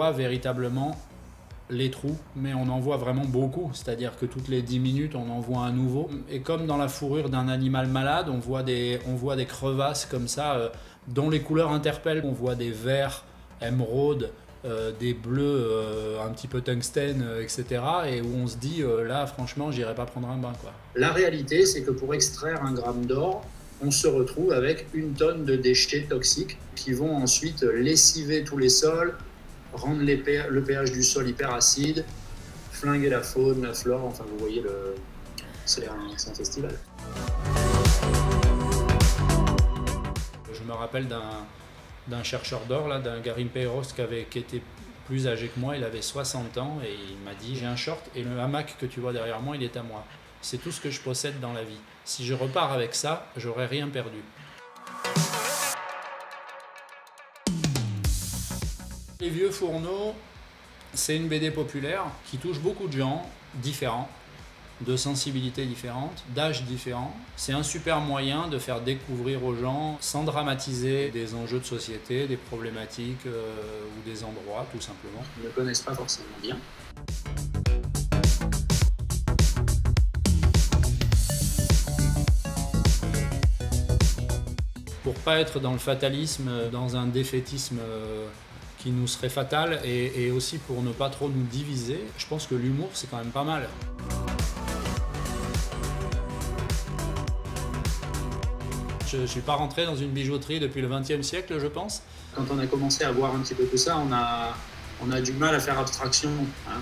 voit véritablement les trous, mais on en voit vraiment beaucoup, c'est-à-dire que toutes les 10 minutes on en voit un nouveau. Et comme dans la fourrure d'un animal malade, on voit des crevasses comme ça, dont les couleurs interpellent. On voit des verts, émeraude, des bleus un petit peu tungstène, etc. Et où on se dit, là franchement j'irai pas prendre un bain, quoi. La réalité, c'est que pour extraire 1 gramme d'or, on se retrouve avec 1 tonne de déchets toxiques qui vont ensuite lessiver tous les sols, rendre le pH du sol hyper acide, flinguer la faune, la flore, enfin vous voyez, c'est un festival. Je me rappelle d'un chercheur d'or, là, d'un Garimpeiros qui était plus âgé que moi, il avait 60 ans et il m'a dit: j'ai un short et le hamac que tu vois derrière moi, il est à moi. C'est tout ce que je possède dans la vie. Si je repars avec ça, j'aurais rien perdu. Les vieux fourneaux, c'est une BD populaire qui touche beaucoup de gens différents, de sensibilités différentes, d'âges différents. C'est un super moyen de faire découvrir aux gens, sans dramatiser, des enjeux de société, des problématiques ou des endroits, tout simplement. Ils ne connaissent pas forcément bien. Pour pas être dans le fatalisme, dans un défaitisme qui nous serait fatal, et aussi pour ne pas trop nous diviser, je pense que l'humour c'est quand même pas mal. Je ne suis pas rentré dans une bijouterie depuis le XXe siècle, je pense. Quand on a commencé à voir un petit peu tout ça, on a du mal à faire abstraction, hein.